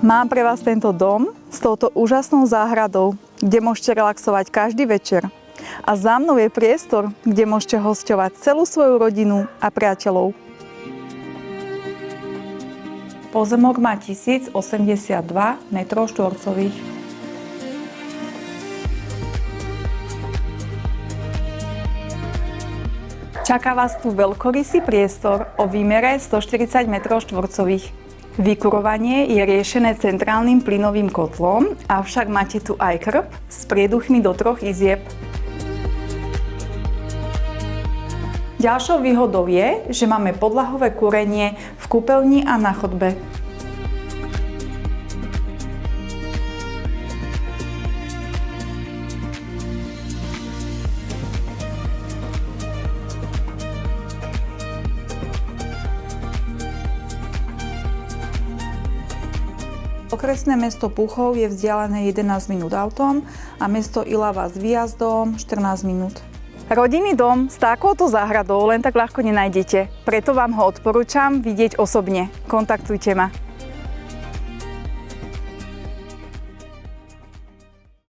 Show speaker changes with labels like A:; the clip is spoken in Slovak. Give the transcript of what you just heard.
A: Mám pre vás tento dom s touto úžasnou záhradou, kde môžete relaxovať každý večer. A za mnou je priestor, kde môžete hosťovať celú svoju rodinu a priateľov. Pozemok má 1082 m². Čaká vás tu veľkorysý priestor o výmere 140 m². Vykurovanie je riešené centrálnym plynovým kotlom, avšak máte tu aj krb s prieduchmi do 3 izieb. Ďalšou výhodou je, že máme podlahové kúrenie v kúpeľni a na chodbe. Okresné mesto Púchov je vzdialené 11 minút autom a mesto Ilava s výjazdom 14 minút. Rodinný dom s takouto záhradou len tak ľahko nenájdete, preto vám ho odporúčam vidieť osobne. Kontaktujte ma.